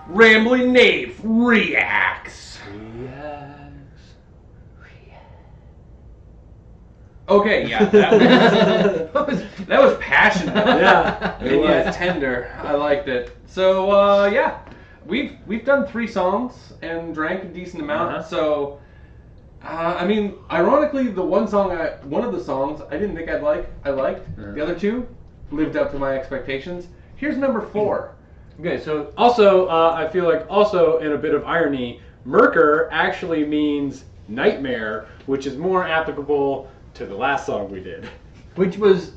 Rambling Knave reacts. Okay, yeah, that was passionate. Yeah, and yet tender. I liked it. So yeah, we've done 3 songs and drank a decent amount. So I mean, ironically, the one of the songs I didn't think I liked. The other 2 lived up to my expectations. Here's number 4. Okay, so also, I feel like also in a bit of irony, Myrkur actually means nightmare, which is more applicable to the last song we did. Which was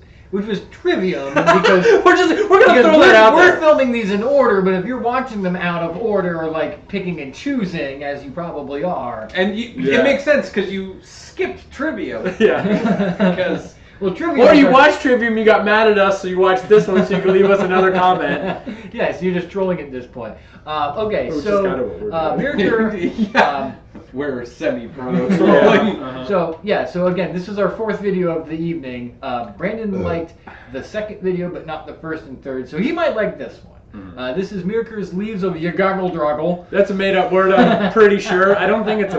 trivium because we're gonna throw that out there. We're filming these in order, but if you're watching them out of order or like picking and choosing, as you probably are, and it makes sense because you skipped trivia. Yeah. Because. Well, trivia. Or you watched Trivium, you got mad at us, so you watched this one so you could leave us another comment. Yes, you're just trolling at this point. Okay, Which so is kind of what we're doing. Myrkur, we're semi-pro trolling. So again, this is our 4th video of the evening. Brandon liked the 2nd video, but not the 1st and 3rd, so he might like this one. This is Myrkur's Leaves of Yggdrasil. That's a made-up word, I'm pretty sure. I don't think it's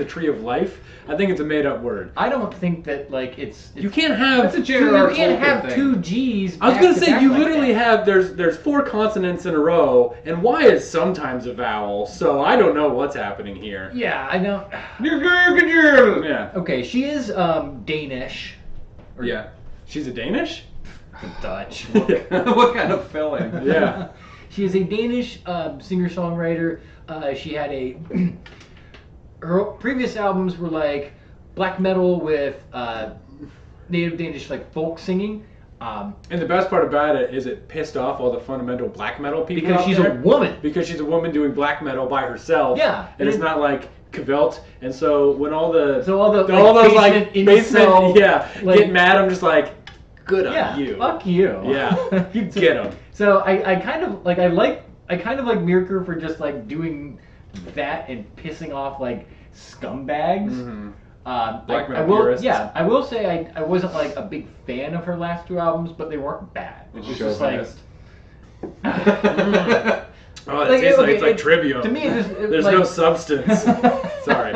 a tree of life. I think it's a made-up word. I don't think that like it's you can't have. That's a J.R.R. You can't have thing. 2 G's. I was gonna say you like literally have there's 4 consonants in a row, and Y is sometimes a vowel, so I don't know what's happening here. Yeah, I don't. Yeah. Okay, she is Danish. Yeah. She's a Danish? Dutch. What kind of filling? Yeah. She is a Danish singer-songwriter. She had her previous albums were like black metal with native Danish like folk singing. And the best part about it is it pissed off all the fundamental black metal people because out she's there. a woman. Because she's a woman doing black metal by herself. Yeah. And it's not like Kvelt. And so when all those basement, get mad, I'm just like, good on you. Fuck you. Yeah. You get them. So I kind of like Myrkur for just like doing that and pissing off like scumbags. Mm-hmm. I will say I wasn't like a big fan of her last 2 albums, but they weren't bad. It was just like oh, it's like Trivium. To me, there's no substance. Sorry.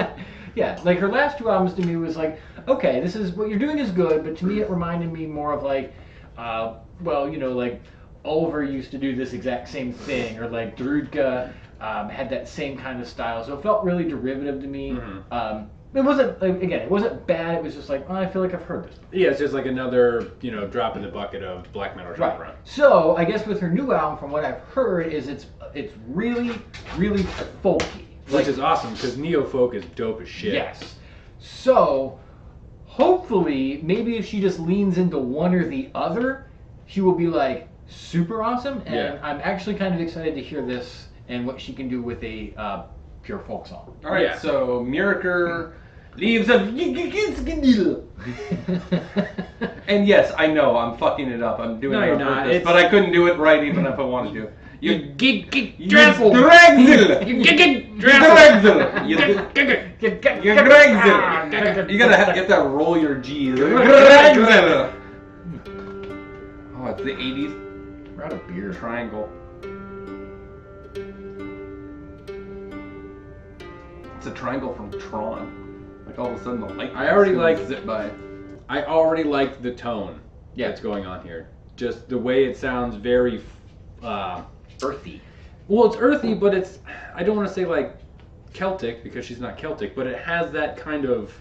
Yeah, like her last 2 albums to me was like, okay, this is what you're doing is good, but to me it reminded me more of like, like Oliver used to do this exact same thing, or like Drudka had that same kind of style, so it felt really derivative to me. Mm-hmm. It wasn't it wasn't bad. It was just like, I feel like I've heard this. Yeah, it's just like another drop in the bucket of black metal genre. Right. So I guess with her new album, from what I've heard, is it's really really folky. Which is awesome, because neo-folk is dope as shit. Yes. So, hopefully, maybe if she just leans into one or the other, she will be, like, super awesome. And I'm actually kind of excited to hear this and what she can do with a pure folk song. All right, so Myrkur, Leaves of Yggdrasil. And yes, I know, I'm fucking it up. I'm doing it on purpose, but I couldn't do it right even if I wanted to. Yggdrasil. You have to roll your G's. Oh, it's the 80s. We're out of beer. Triangle. It's a triangle from Tron. Like all of a sudden the light. I already zip by. I already like the tone that's going on here. Just the way it sounds, very earthy. Well, it's earthy, but it's, I don't want to say like Celtic because she's not Celtic, but it has that kind of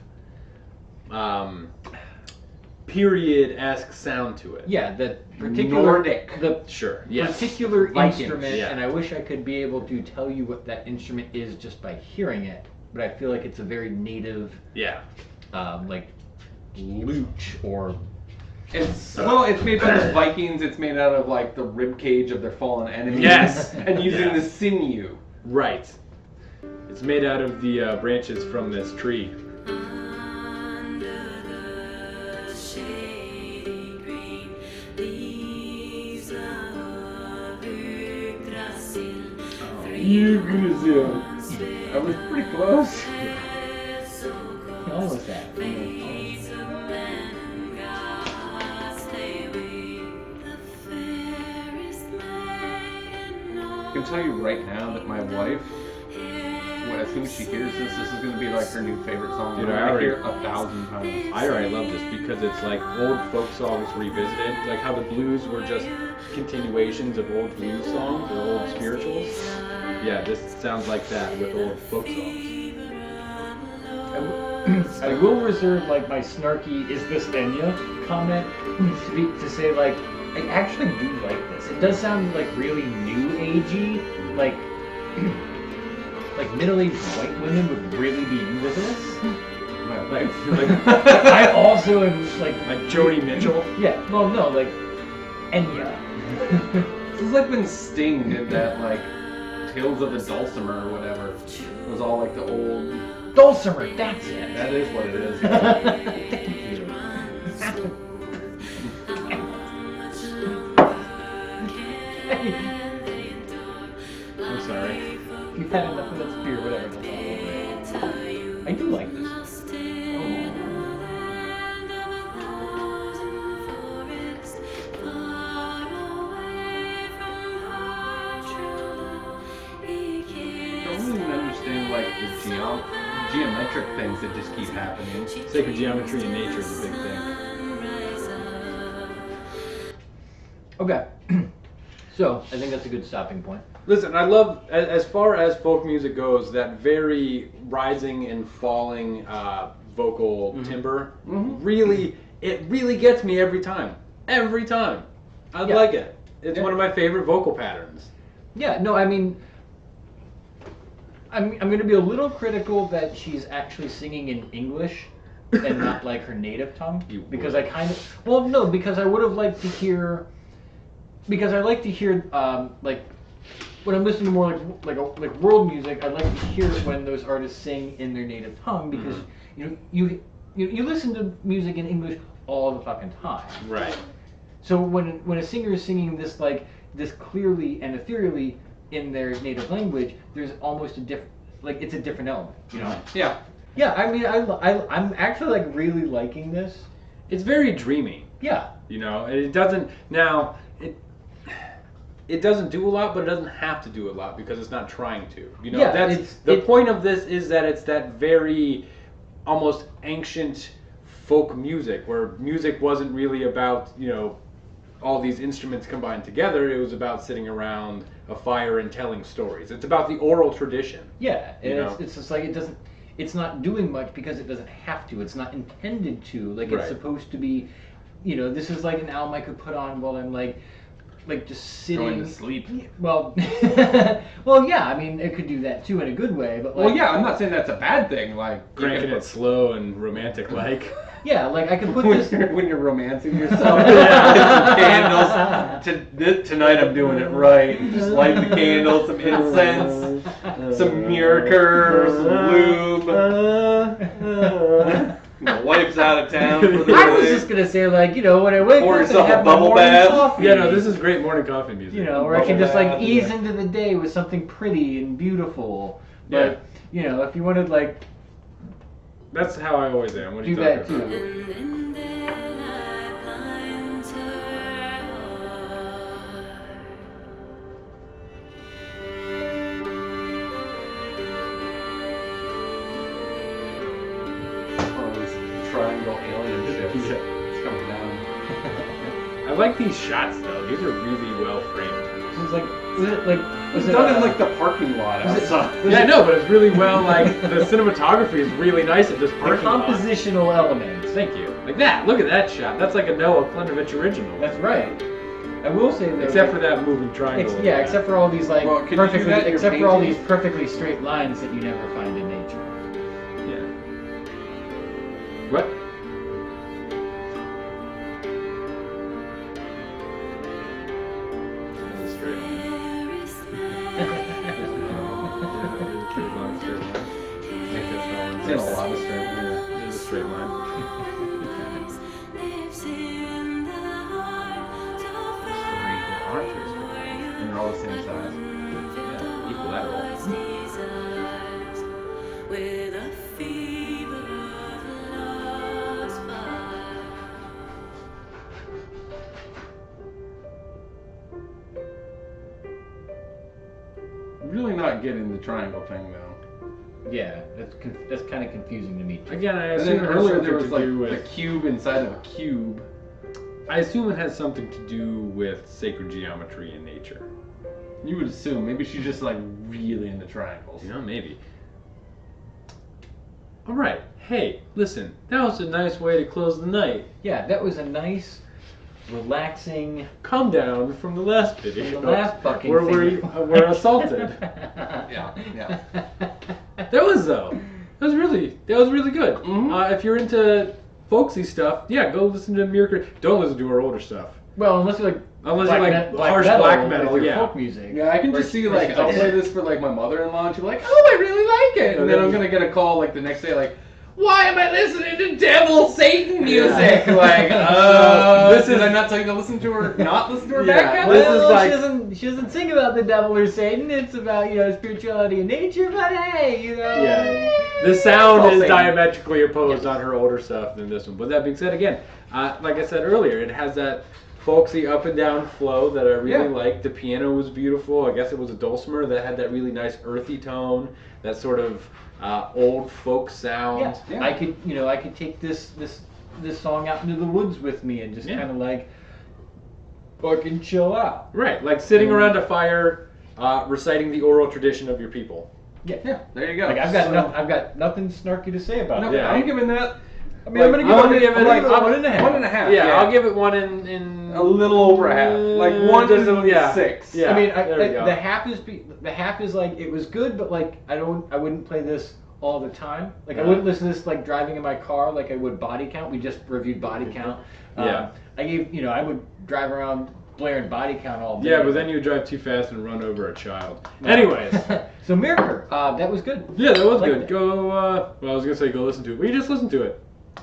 period-esque sound to it. Yeah, the particular Nordic. Particular Vikings, instrument, and I wish I could be able to tell you what that instrument is just by hearing it, but I feel like it's a very native, like lute or. It's made by the Vikings. It's made out of like the rib cage of their fallen enemies. Yes, and using the sinew. Right. It's made out of the branches from this tree. Yggdrasil. I was pretty close. How was that? can tell you right now that my wife, as soon as she hears this is going to be like her new favorite song. Dude, I hear it 1,000 times. I already love this because it's like old folk songs revisited, like how the blues were just continuations of old blues songs or old spirituals. Yeah, this sounds like that with old folk songs. I will reserve like my snarky "is this Enya" comment to say like I actually do like this. It does sound like really new agey, like like middle-aged white women would really be into this. I also am like Joni Mitchell. Yeah, well no, like Enya. This is like when Sting did that like Tales of the Dulcimer or whatever. It was all like the old Dulcimer, that's it. That is what it is. Thank you. I'm sorry. You've had enough of this beer, whatever. I do like this. I don't even understand like the geometric things that just keep happening. Sacred geometry in nature is a big thing. Okay. So, I think that's a good stopping point. Listen, I love, as far as folk music goes, that very rising and falling vocal timbre. Really, it really gets me every time. Every time. I like it. It's one of my favorite vocal patterns. Yeah, no, I mean, I'm going to be a little critical that she's actually singing in English and not like her native tongue. Because I kind of, well, no, because I would have liked to hear, because I like to hear, like, when I'm listening to more like world music, I like to hear it when those artists sing in their native tongue because you listen to music in English all the fucking time. Right. So when a singer is singing this like this clearly and ethereally in their native language, there's almost a different, like it's a different element, you know? Yeah. Yeah, I mean, I'm actually like really liking this. It's very dreamy. Yeah. You know, and it doesn't, now, it doesn't do a lot, but it doesn't have to do a lot because it's not trying to. You know, the point of this is that it's that very almost ancient folk music where music wasn't really about, you know, all these instruments combined together. It was about sitting around a fire and telling stories. It's about the oral tradition. Yeah, it's just like it's not doing much because it doesn't have to. It's not intended to. Like it's supposed to be, you know, this is like an album I could put on while I'm like just sitting. Going to sleep. Well, well, yeah. I mean, it could do that too in a good way, but like. Well, yeah. I'm not saying that's a bad thing. Like cranking it slow and romantic, like. Yeah, like I could put this when you're romancing yourself. Candles. Tonight I'm doing it right. Just light the candles, some incense, some Myrkur, some lube. My wife's out of town for the day. I was just gonna say, like, you know, when I wake up and have my morning coffee. Yeah, no, this is great morning coffee music. You know, where I can just like ease into the day with something pretty and beautiful. But you know, if you wanted like, that's how I always am. What do that too. Triangle alien ships. It's coming down. I like these shots though. These are really well framed. It's like, was it done in like the parking lot outside? Yeah, no, but it's really well. Like the cinematography is really nice at this parking lot. Compositional elements. Thank you. Like that. Look at that shot. That's like a Noah Klenovich original. That's right. I will say that. Except for that moving triangle. Yeah, except for all these like perfectly, except for all these perfectly straight lines that you never find in nature. Yeah. What? It's in a lot of straight line. There's a straight line. Aren't three straight lines. And they're all the same size. Yeah, equilateral. Yeah. really not getting the triangle thing though. Yeah, that's kind of confusing to me. Again, I And assume then it has earlier something there was to like do the with. cube inside of a cube. I assume it has something to do with sacred geometry in nature. You would assume maybe she's just like really into triangles. You know, maybe. All right. Hey, listen. That was a nice way to close the night. Yeah, that was a nice, relaxing. Come down from the last video. The last fucking where thing. we're assaulted. Yeah. That was though. That was really good. Mhm. If you're into folksy stuff, yeah, go listen to Myrkur. Don't listen to her older stuff. Well, unless you like. Unless you like harsh metal, black metal, with your yeah. folk music. Yeah, I can Where just see she- like where I'll she's play like, this for like my mother-in-law, and she'll be like, "Oh, I really like it," and then I'm gonna get a call like the next day, like, "Why am I listening to devil Satan music?" Like, did I not tell you to listen to her? Not listen to her Yeah, back this catalog? is like- she doesn't sing about the devil or Satan. It's about spirituality and nature. But hey, Yeah. The sound Well, is Satan. diametrically opposed on her older stuff than this one. But that being said, again, like I said earlier, it has that folksy up and down flow that I really like. The piano was beautiful. I guess it was a dulcimer that had that really nice earthy tone, that sort of old folk sound. Yeah. I could take this song out into the woods with me and just kind of like fucking chill out. Right, like sitting around a fire, reciting the oral tradition of your people. Yeah. There you go. Like I've got nothing snarky to say about No, it. Yeah. I'm giving that. I mean, I'm gonna give it like a 1.5. 1.5. Yeah, I'll give it one in a little over a half, like one just to yeah. 6. Yeah. I mean, there we go. the half is like it was good, but like I wouldn't play this all the time. Like I wouldn't listen to this like driving in my car like I would Body Count. We just reviewed Body Count. Yeah. I would drive around blaring Body Count all day. Yeah, but then you drive too fast and run over a child. Anyways. So Myrkur, that was good. Yeah, that was Like good. that. Go, well, I was going to say go listen to it, but you just listen to it.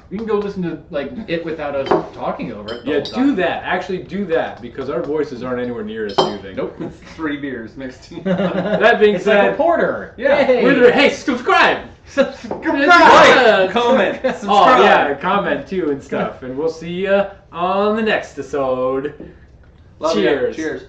You can go listen to like it without us talking over it. the Yeah, whole do time. that. Actually, do that, because our voices aren't anywhere near as soothing. Nope, it's 3 beers mixed in. That being It's like a said, porter. Yeah. hey, subscribe! Subscribe. Like, comment, subscribe. Oh, yeah, comment too and stuff. And we'll see you on the next episode. Love ya. Cheers. Cheers.